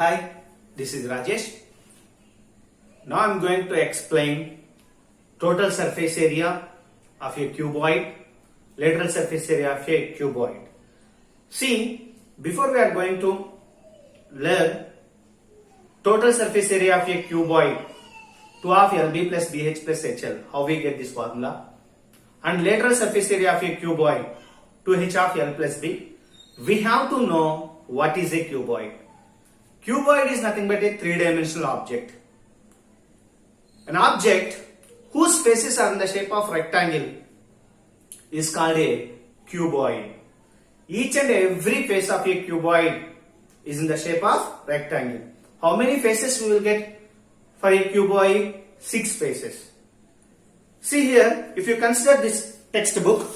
Hi, this is Rajesh. Now I am going to explain total surface area of a cuboid, lateral surface area of a cuboid. See, before we are going to learn total surface area of a cuboid, 2 of LB plus BH plus HL, how we get this formula, and lateral surface area of a cuboid, 2H of L plus B, we have to know what is a cuboid. Cuboid is nothing but a three-dimensional object. An object whose faces are in the shape of rectangle is called a cuboid. Each and every face of a cuboid is in the shape of rectangle. How many faces we will get for a cuboid? 6 faces. See here, if you consider this textbook,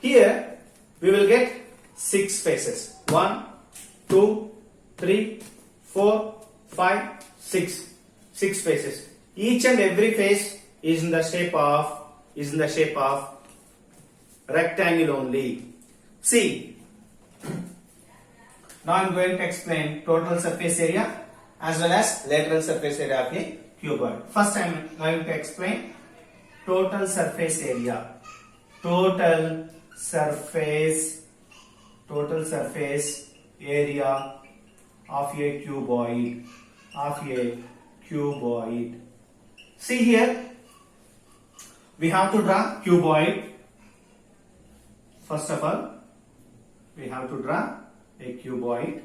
here we will get 6 faces. 1, 2, 3, 4, 5, 6. 6 faces. Each and every face is in the shape of rectangle only. See, now I am going to explain total surface area as well as lateral surface area of a cuboid. First I am going to explain total surface area. Total surface area of a cuboid. See here, we have to draw cuboid. First of all, we have to draw a cuboid.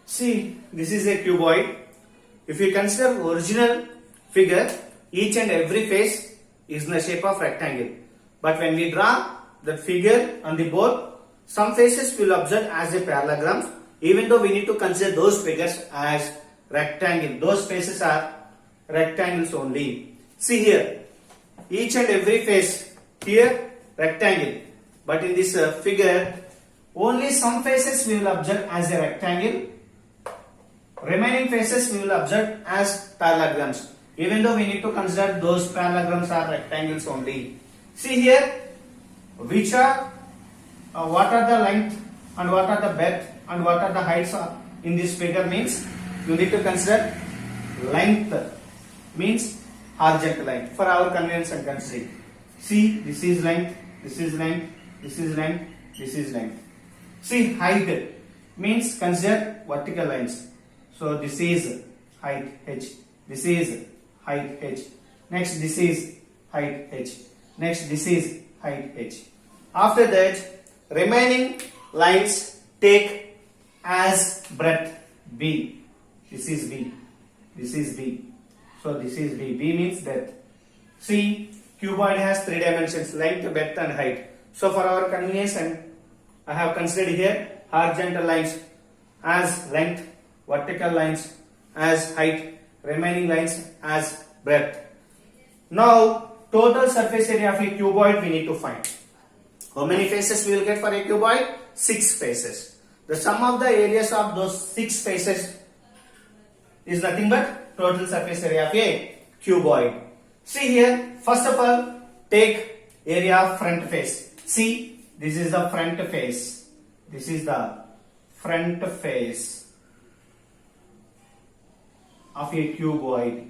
See, this is a cuboid. If you consider original figure, each and every face is in the shape of rectangle. But when we draw the figure on the board, some faces will observe as a parallelogram, even though we need to consider those figures as rectangle. Those faces are rectangles only. See here, each and every face here rectangle. But in this figure, only some faces we will observe as a rectangle. Remaining faces we will observe as parallelograms, even though we need to consider those parallelograms are rectangles only. See here, which are what are the length and what are the breadth and what are the heights in this figure means you need to consider length means horizontal line for our convenience and considering. See, this is length, this is length, this is length, this is length. See, height means consider vertical lines. So this is height h, this is height h, next this is height h, next this is height h. After that, remaining lines take as breadth b. This is b, this is b. So this is b. B means breadth. See, cuboid has 3 dimensions: length, breadth and height. So for our convenience, and I have considered here horizontal lines as length, vertical lines as height, remaining lines as breadth. Now, total surface area of a cuboid we need to find. How many faces we will get for a cuboid? 6 faces. The sum of the areas of those 6 faces is nothing but total surface area of a cuboid. See here, first of all, take area of front face. See, this is the front face. This is the front face of a cuboid.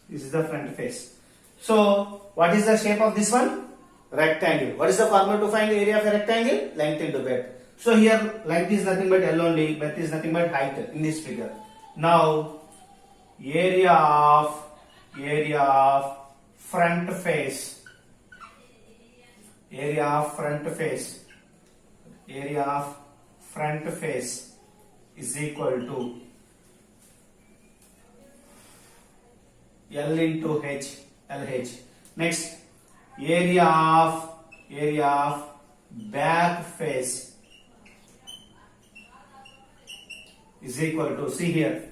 This is the front face. So, what is the shape of this one? Rectangle. What is the formula to find the area of a rectangle? Length into breadth. So here, length is nothing but L only, breadth is nothing but height in this figure. Now, area of front face. Area of front face is equal to L into H, LH. Next, area of back face. is equal to, see here,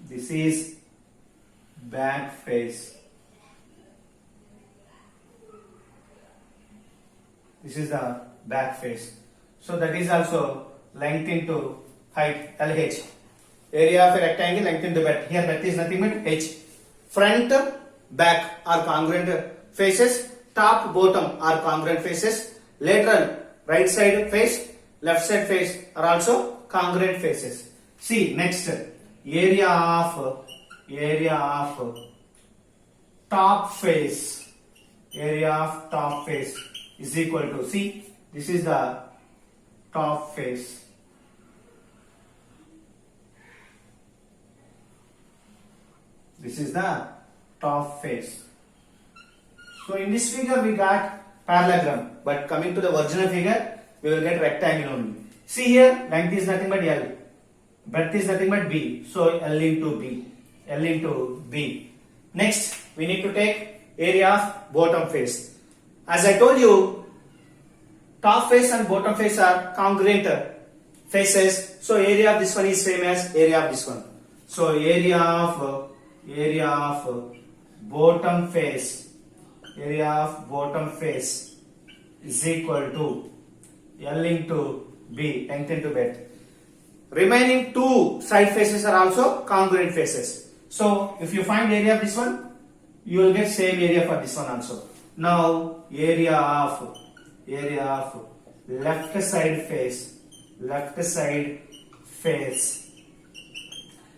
this is back face. This is the back face. So that is also length into height, LH. Area of a rectangle, length into breadth. Here breadth is nothing but H. Front, back are congruent faces. Top, bottom are congruent faces. Lateral, right side face, left side face are also congruent faces. See next, area of top face. Area of top face is equal to, see, this is the top face. This is the top face. So in this figure we got parallelogram, but coming to the original figure we will get rectangle only. See here, length is nothing but L, breadth is nothing but B, so L into B. L into B. Next we need to take area of bottom face. As I told you, top face and bottom face are congruent faces, so area of this one is same as area of this one. So area of bottom face is equal to L into B, length into breadth. Remaining two side faces are also congruent faces. So if you find area of this one, you will get same area for this one also. Now area of left side face.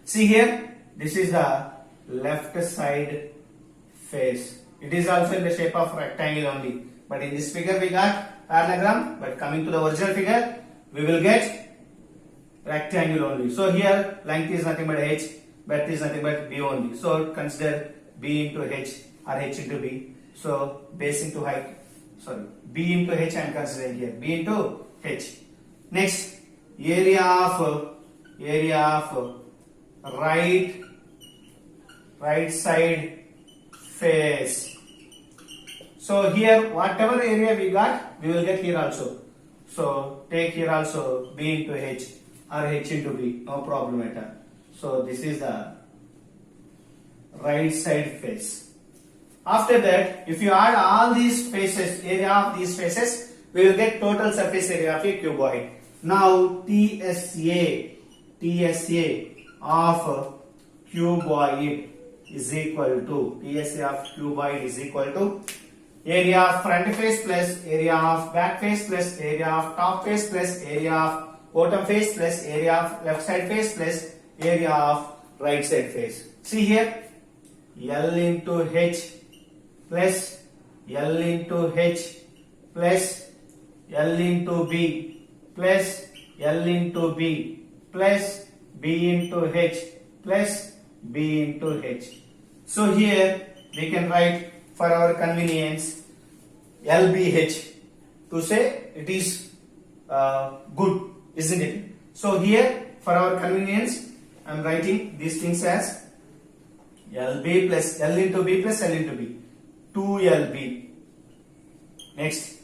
See here, this is the left side face. It is also in the shape of rectangle only, but in this figure we got parallelogram, but coming to the original figure we will get rectangle only. So here length is nothing but H, breadth is nothing but B only. So consider B into H or H into B. So base into height, B into H I am considering here, B into H. Next, area of right side face. So here whatever area we got, we will get here also. So take here also B into H or H into B, no problem at all. So this is the right side face. After that, if you add all these faces, area of these faces, we will get total surface area of a cuboid. Now TSA of cuboid is equal to, area of front face plus area of back face plus area of top face plus area of bottom face plus area of left side face plus area of right side face. See here, L into H plus L into H plus L into B plus L into B plus B into H plus B into H. So here we can write for our convenience LBH to say it is good, isn't it? So here for our convenience I am writing these things as LB plus L into B plus L into B, 2LB. Next,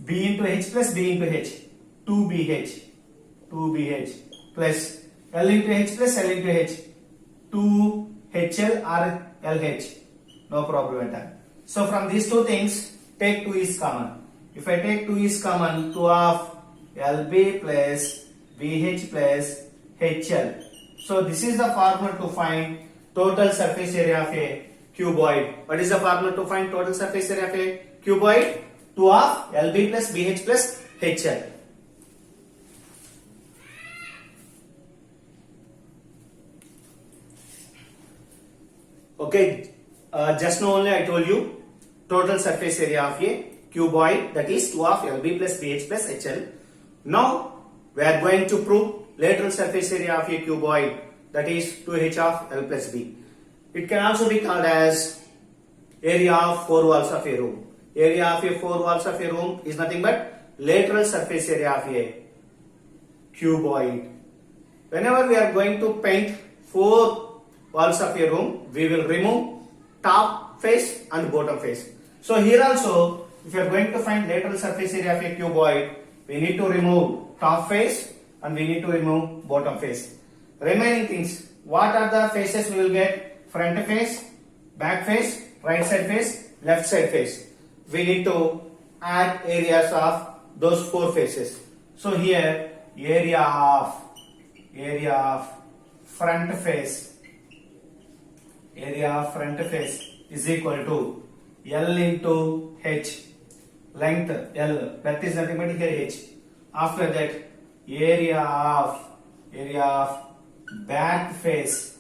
B into H plus B into H, 2BH plus L into H plus L into H, 2HL or LH, no problem at all. So from these two things, take 2 is common. If I take 2 is common, 2 of LB plus BH plus HL. So this is the formula to find total surface area of a cuboid. What is the formula to find total surface area of a cuboid? 2 of LB plus BH plus HL. Okay, just now only I told you total surface area of a cuboid, that is 2 of LB plus BH plus HL. Now we are going to prove lateral surface area of a cuboid, that is 2H of L plus B. It can also be called as area of 4 walls of a room. Area of a 4 walls of a room is nothing but lateral surface area of a cuboid. Whenever we are going to paint 4 walls of a room, we will remove top face and bottom face. So here also, if you are going to find lateral surface area of a cuboid, we need to remove top face and we need to remove bottom face. Remaining things, what are the faces we will get? Front face, back face, right side face, left side face. We need to add areas of those four faces. So here area of front face is equal to L into H, length L, that is nothing but here H. After that area of back face,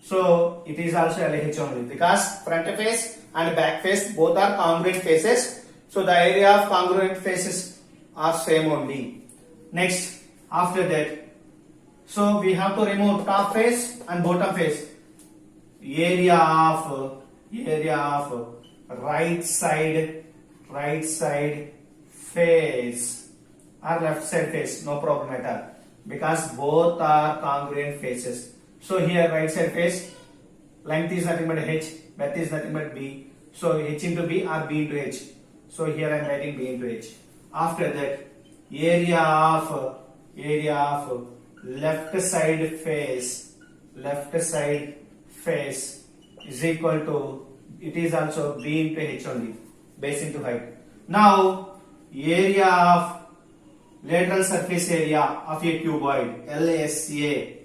so it is also LH only because front face and back face both are congruent faces, so the area of congruent faces are same only. Next, after that, so we have to remove top face and bottom face. Area of right side face or left side face, no problem at all because both are congruent faces. So here right side face, length is nothing but H, breadth is nothing but B. So H into B or B into H. So here I am writing B into H. After that, area of left side face is equal to, it is also B into H only, base into height. Now area of lateral surface area of a cuboid, LSA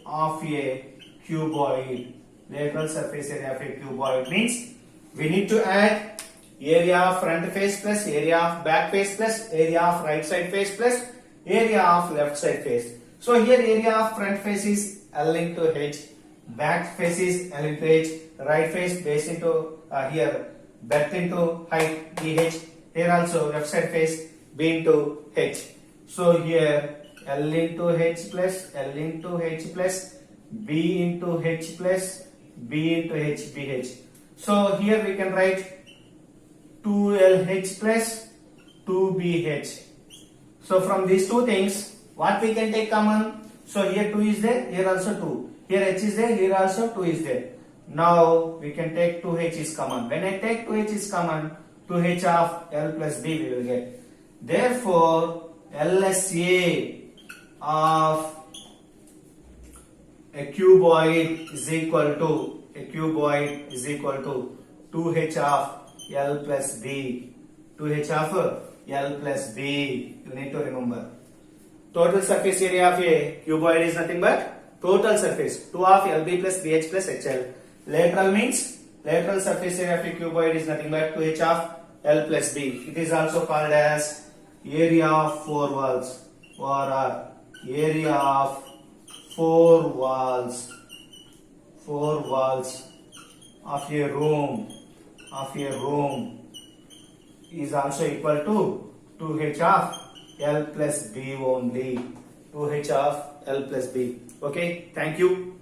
of a cuboid, lateral surface area of a cuboid means we need to add area of front face plus area of back face plus area of right side face plus area of left side face. So here area of front face is L into H, back face is L into H, right face base into here breadth into height BH, here also left side face B into H. So here L into H plus B into H plus B into H BH. So here we can write 2LH plus 2BH. So from these two things, what we can take common? So here 2 is there, here also 2. Here H is there, here also 2 is there. Now we can take 2H is common. When I take 2H is common, 2H of L plus B we will get. Therefore, LSA of a cuboid is equal to 2H of L plus B. 2H of L plus B. You need to remember. Total surface area of a cuboid is nothing but total surface 2 of LB plus BH plus HL. Lateral means lateral surface area of a cuboid is nothing but 2H of L plus B. It is also called as area of four walls or area of four walls of a room is also equal to 2H of L plus B only. 2H of L plus B. Okay, thank you.